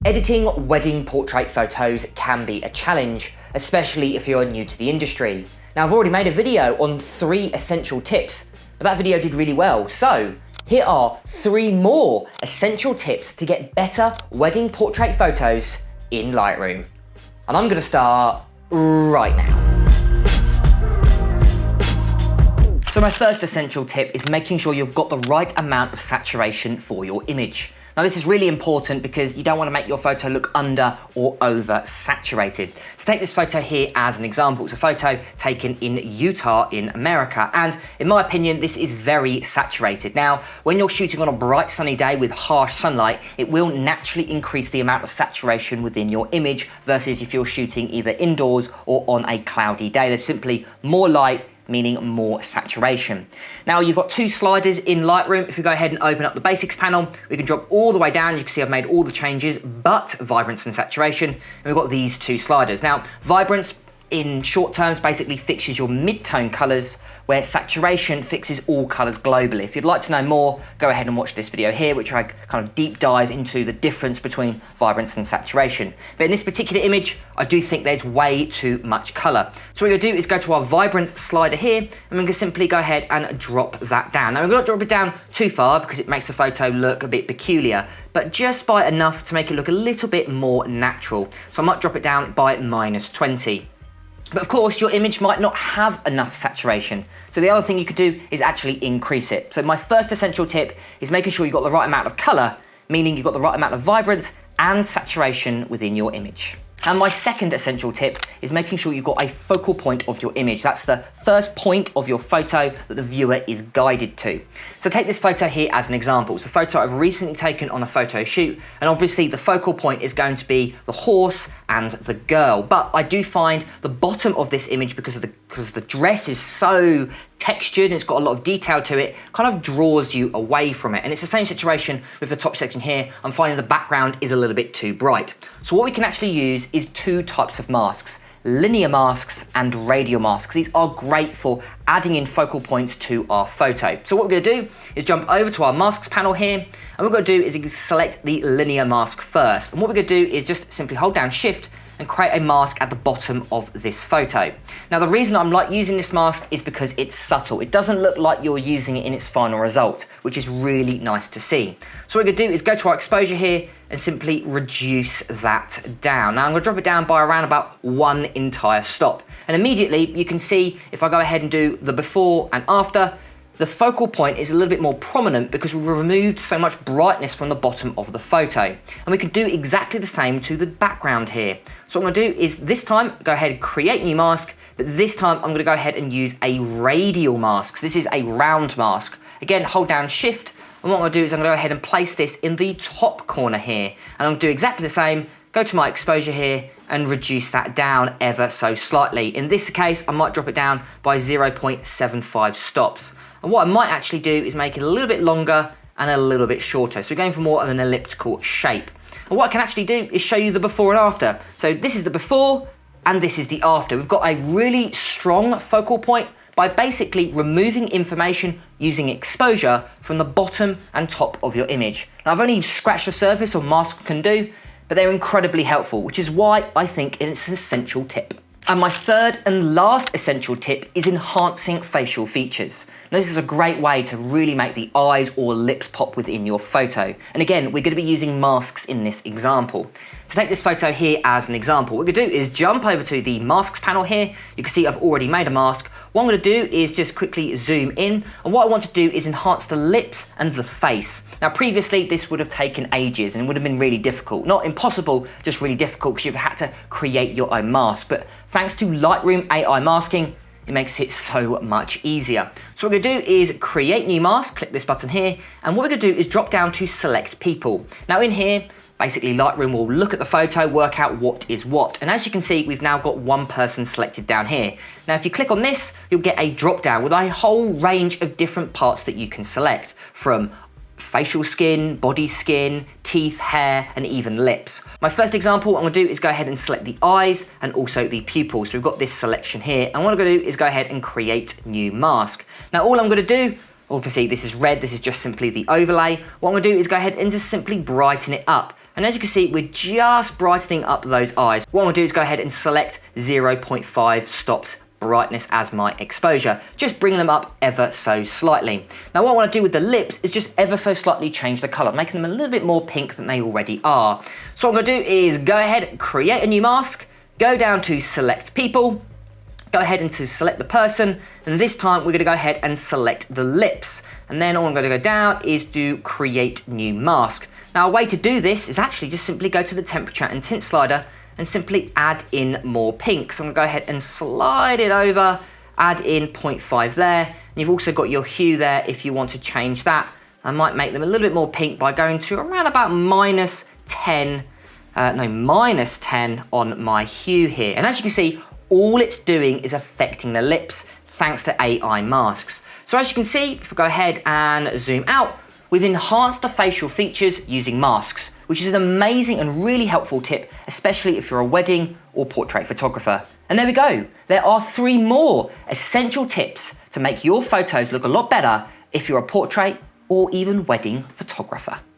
Editing wedding portrait photos can be a challenge, especially if you're new to the industry. Now, I've already made a video on 3 essential tips, but that video did really well. So here are 3 more essential tips to get better wedding portrait photos in Lightroom. And I'm gonna start right now. So my first essential tip is making sure you've got the right amount of saturation for your image. Now this is really important because you don't want to make your photo look under or over saturated. So take this photo here as an example. It's a photo taken in Utah in America, and in my opinion this is very saturated. Now when you're shooting on a bright sunny day with harsh sunlight, it will naturally increase the amount of saturation within your image versus if you're shooting either indoors or on a cloudy day. There's simply more light, meaning more saturation. Now you've got 2 sliders in Lightroom. If we go ahead and open up the basics panel, we can drop all the way down. You can see I've made all the changes but vibrance and saturation, and we've got these 2 sliders. Now vibrance in short terms basically fixes your mid-tone colors, where saturation fixes all colors globally. If you'd like to know more, go ahead and watch this video here, which I kind of deep dive into the difference between vibrance and saturation. But in this particular image, I do think there's way too much color. So what we're gonna do is go to our vibrance slider here, and we're gonna simply go ahead and drop that down. Now we're not drop it down too far because it makes the photo look a bit peculiar, but just by enough to make it look a little bit more natural. So I might drop it down by -20. But of course, your image might not have enough saturation. So the other thing you could do is actually increase it. So my first essential tip is making sure you've got the right amount of color, meaning you've got the right amount of vibrance and saturation within your image. And my second essential tip is making sure you've got a focal point of your image. That's the first point of your photo that the viewer is guided to. So take this photo here as an example. It's a photo I've recently taken on a photo shoot, and obviously the focal point is going to be the horse and the girl. But I do find the bottom of this image, because the dress is so textured and it's got a lot of detail to it, kind of draws you away from it. And it's the same situation with the top section here. I'm finding the background is a little bit too bright. So what we can actually use is 2 types of masks: linear masks and radial masks. These are great for adding in focal points to our photo. So what we're gonna do is jump over to our masks panel here, and what we're gonna do is select the linear mask first. And what we're gonna do is just simply hold down Shift and create a mask at the bottom of this photo. Now the reason I'm like using this mask is because it's subtle. It doesn't look like you're using it in its final result, which is really nice to see. So what we're gonna do is go to our exposure here and simply reduce that down. Now I'm gonna drop it down by around about 1 entire stop. And immediately you can see if I go ahead and do the before and after, the focal point is a little bit more prominent because we've removed so much brightness from the bottom of the photo. And we could do exactly the same to the background here. So what I'm gonna do is this time go ahead and create new mask, but this time I'm gonna go ahead and use a radial mask. So this is a round mask. Again, hold down Shift, and what I'm gonna do is I'm gonna go ahead and place this in the top corner here. And I'm gonna do exactly the same, go to my exposure here and reduce that down ever so slightly. In this case, I might drop it down by 0.75 stops. And what I might actually do is make it a little bit longer and a little bit shorter. So we're going for more of an elliptical shape. And what I can actually do is show you the before and after. So this is the before and this is the after. We've got a really strong focal point by basically removing information using exposure from the bottom and top of your image. Now I've only scratched the surface of what masks can do, but they're incredibly helpful, which is why I think it's an essential tip. And my third and last essential tip is enhancing facial features. Now this is a great way to really make the eyes or lips pop within your photo. And again, we're gonna be using masks in this example. To take this photo here as an example, what we're gonna do is jump over to the masks panel here. You can see I've already made a mask. What I'm gonna do is just quickly zoom in. And what I want to do is enhance the lips and the face. Now previously this would have taken ages and would have been really difficult. Not impossible, just really difficult because you've had to create your own mask. But thanks to Lightroom AI masking, it makes it so much easier. So what we're gonna do is create new mask, click this button here, and what we're gonna do is drop down to select people. Now in here, basically Lightroom will look at the photo, work out what is what. And as you can see, we've now got 1 person selected down here. Now if you click on this, you'll get a drop down with a whole range of different parts that you can select, from facial skin, body skin, teeth, hair, and even lips. My first example I'm gonna do is go ahead and select the eyes and also the pupils. So we've got this selection here, and what I'm gonna do is go ahead and create new mask. Now all I'm gonna do, obviously this is red, this is just simply the overlay. What I'm gonna do is go ahead and just simply brighten it up. And as you can see, we're just brightening up those eyes. What I'm gonna do is go ahead and select 0.5 stops brightness as my exposure, just bringing them up ever so slightly. Now what I want to do with the lips is just ever so slightly change the color, making them a little bit more pink than they already are. So what I'm going to do is go ahead, create a new mask, go down to select people, go ahead and to select the person, and this time we're going to go ahead and select the lips. And then all I'm going to go down is do create new mask. Now a way to do this is actually just simply go to the temperature and tint slider and simply add in more pink. So I'm gonna go ahead and slide it over, add in 0.5 there. And you've also got your hue there if you want to change that. I might make them a little bit more pink by going to around about minus 10 on my hue here. And as you can see, all it's doing is affecting the lips thanks to AI masks. So as you can see, if we go ahead and zoom out, we've enhanced the facial features using masks, which is an amazing and really helpful tip, especially if you're a wedding or portrait photographer. And there we go. There are 3 more essential tips to make your photos look a lot better if you're a portrait or even wedding photographer.